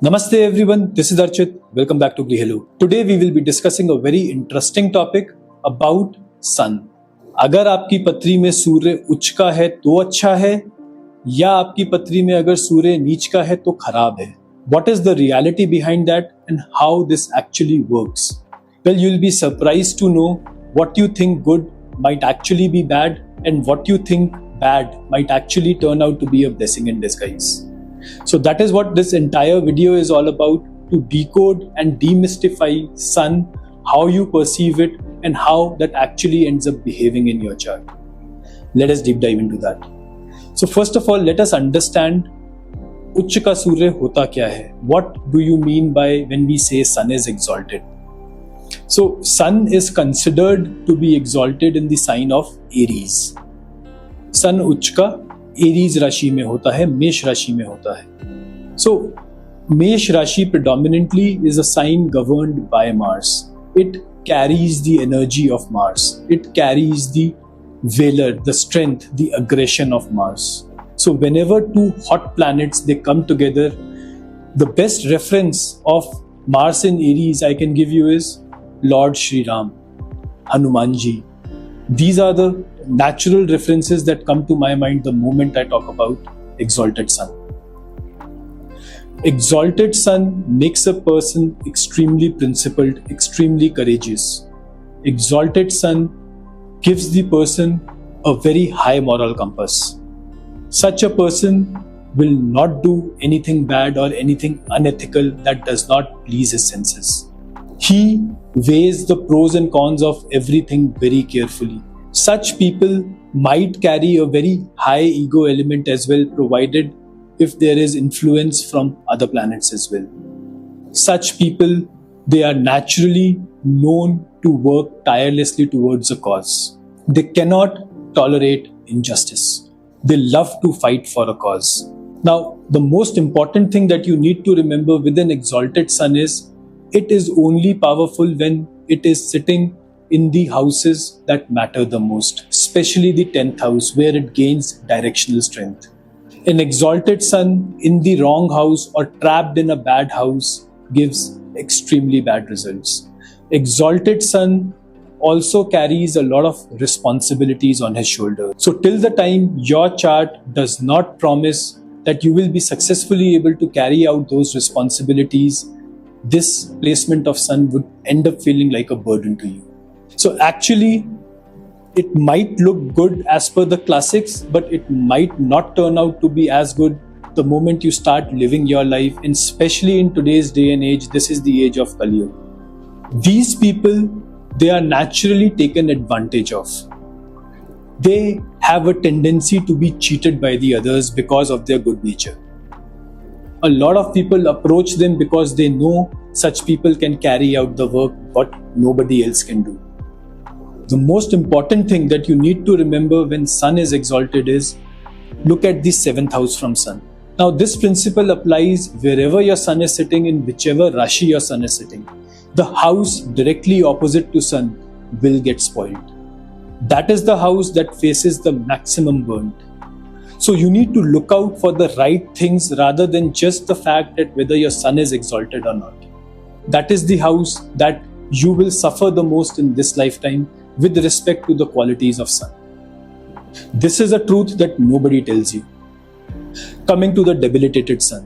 Namaste everyone, this is Archit. Welcome back to Grihelu. Today we will be discussing a very interesting topic about sun. अगर आपकी पत्री में सूर्य उच्च का है तो अच्छा है या आपकी पत्री में अगर सूर्य नीच का है तो खराब है. What is the reality behind that and how this actually works? Well, you'll be surprised to know what you think good might actually be bad and what you think bad might actually turn out to be a blessing in disguise. So that is what this entire video is all about, to decode and demystify sun, how you perceive it and how that actually ends up behaving in your chart. Let us deep dive into that. So first of all, let us understand उच्च का सूर्य होता क्या है. What do you mean by when we say sun is exalted? So sun is considered to be exalted in the sign of Aries. Sun उच्च का Aries राशि में होता है, मेष राशि में होता है. सो मेष राशि predominantly is a sign governed by Mars. It carries the energy of Mars. It carries the valor, the strength, the aggression of Mars. So whenever two hot planets they come together, the best reference of Mars in Aries I can give you is Lord Shri Ram, Hanumanji. These are the natural references that come to my mind the moment I talk about exalted sun. Exalted sun makes a person extremely principled, extremely courageous. Exalted sun gives the person a very high moral compass. Such a person will not do anything bad or anything unethical that does not please his senses. He weighs the pros and cons of everything very carefully. Such people might carry a very high ego element as well, provided if there is influence from other planets as well. Such people, they are naturally known to work tirelessly towards a cause. They cannot tolerate injustice. They love to fight for a cause. Now, the most important thing that you need to remember with an exalted sun is it is only powerful when it is sitting in the houses that matter the most, especially the 10th house where it gains directional strength. An exalted sun in the wrong house or trapped in a bad house gives extremely bad results. Exalted sun also carries a lot of responsibilities on his shoulders. So till the time your chart does not promise that you will be successfully able to carry out those responsibilities, this placement of sun would end up feeling like a burden to you. So actually, it might look good as per the classics, but it might not turn out to be as good the moment you start living your life. And especially in today's day and age, this is the age of Kali Yuga. These people, they are naturally taken advantage of. They have a tendency to be cheated by the others because of their good nature. A lot of people approach them because they know such people can carry out the work what nobody else can do. The most important thing that you need to remember when sun is exalted is look at the 7th house from sun. Now this principle applies wherever your sun is sitting, in whichever Rashi your sun is sitting. The house directly opposite to sun will get spoiled. That is the house that faces the maximum burnt. So you need to look out for the right things rather than just the fact that whether your sun is exalted or not. That is the house that you will suffer the most in this lifetime with respect to the qualities of sun. This is a truth that nobody tells you. Coming to the debilitated sun,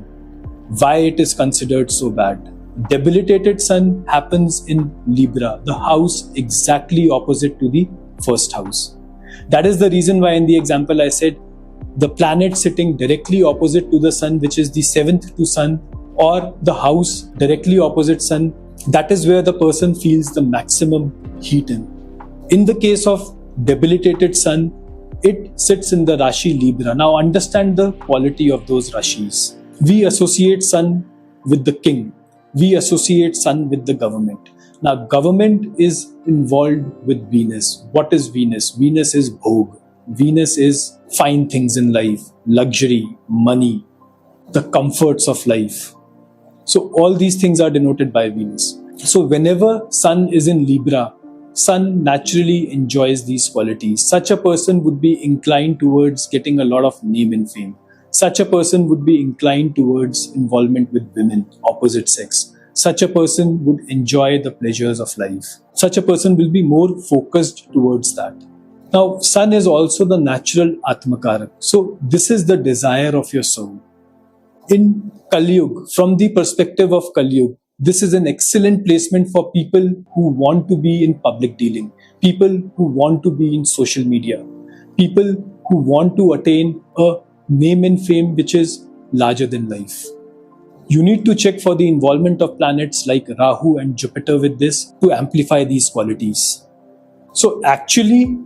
why it is considered so bad. Debilitated sun happens in Libra, the house exactly opposite to the first house. That is the reason why in the example I said the planet sitting directly opposite to the sun, which is the 7th to sun, or the house directly opposite sun, that is where the person feels the maximum heat in. In the case of debilitated sun, it sits in the Rashi Libra. Now understand the quality of those Rashis. We associate sun with the king. We associate sun with the government. Now government is involved with Venus. What is Venus? Venus is bhog. Venus is fine things in life, luxury, money, the comforts of life. So all these things are denoted by Venus. So whenever sun is in Libra, sun naturally enjoys these qualities. Such a person would be inclined towards getting a lot of name and fame. Such a person would be inclined towards involvement with women, opposite sex. Such a person would enjoy the pleasures of life. Such a person will be more focused towards that. Now, Sun is also the natural Atmakarak. So, this is the desire of your soul. In Kali Yuga, from the perspective of Kali Yuga, this is an excellent placement for people who want to be in public dealing, people who want to be in social media, people who want to attain a name and fame which is larger than life. You need to check for the involvement of planets like Rahu and Jupiter with this to amplify these qualities. So actually,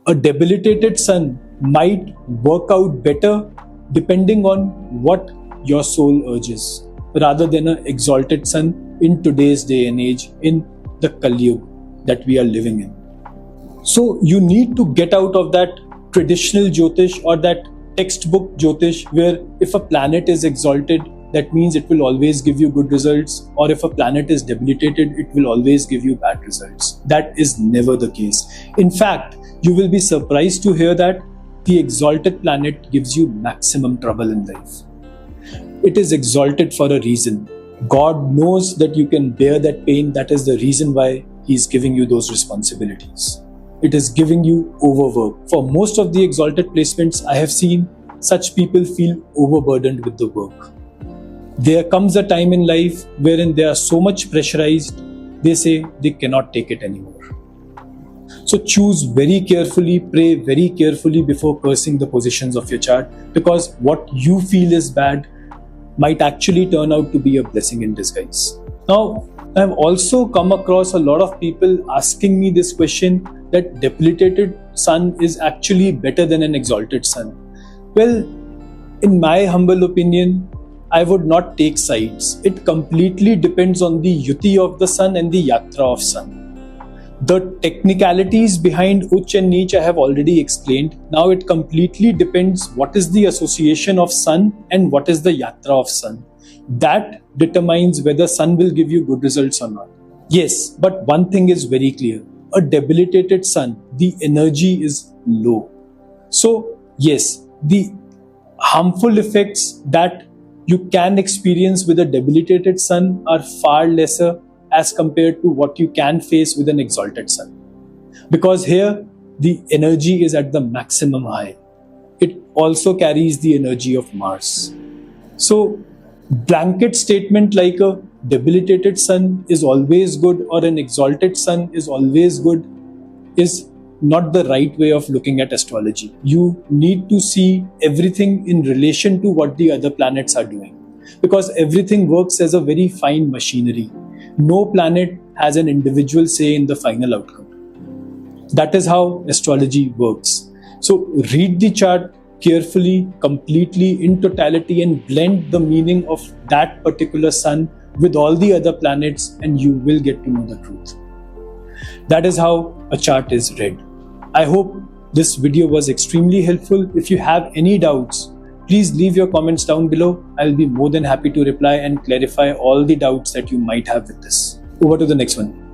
a debilitated sun might work out better depending on what your soul urges, rather than an exalted sun in today's day and age, in the Kali Yuga that we are living in. So you need to get out of that traditional Jyotish or that textbook Jyotish where if a planet is exalted, that means it will always give you good results, or if a planet is debilitated, it will always give you bad results. That is never the case. In fact, you will be surprised to hear that the exalted planet gives you maximum trouble in life. It is exalted for a reason. God knows that you can bear that pain. That is the reason why He is giving you those responsibilities. It is giving you overwork. For most of the exalted placements I have seen, such people feel overburdened with the work. There comes a time in life wherein they are so much pressurized, they say they cannot take it anymore. So choose very carefully, pray very carefully before cursing the positions of your chart, because what you feel is bad might actually turn out to be a blessing in disguise. Now, I have also come across a lot of people asking me this question, that debilitated sun is actually better than an exalted sun. Well, in my humble opinion, I would not take sides. It completely depends on the yuti of the sun and the yatra of sun. The technicalities behind Uch and Neech I have already explained. Now it completely depends what is the association of sun and what is the yatra of sun. That determines whether sun will give you good results or not. Yes, but one thing is very clear. A debilitated sun, the energy is low. So yes, the harmful effects that you can experience with a debilitated sun are far lesser as compared to what you can face with an exalted sun. Because here, the energy is at the maximum high. It also carries the energy of Mars. So, blanket statement like a debilitated sun is always good or an exalted sun is always good is not the right way of looking at astrology. You need to see everything in relation to what the other planets are doing. Because everything works as a very fine machinery. No planet has an individual say in the final outcome. That is how astrology works. So read the chart carefully, completely, in totality, and blend the meaning of that particular sun with all the other planets, and you will get to know the truth. That is how a chart is read. I hope this video was extremely helpful. If you have any doubts, please leave your comments down below. I'll be more than happy to reply and clarify all the doubts that you might have with this. Over to the next one.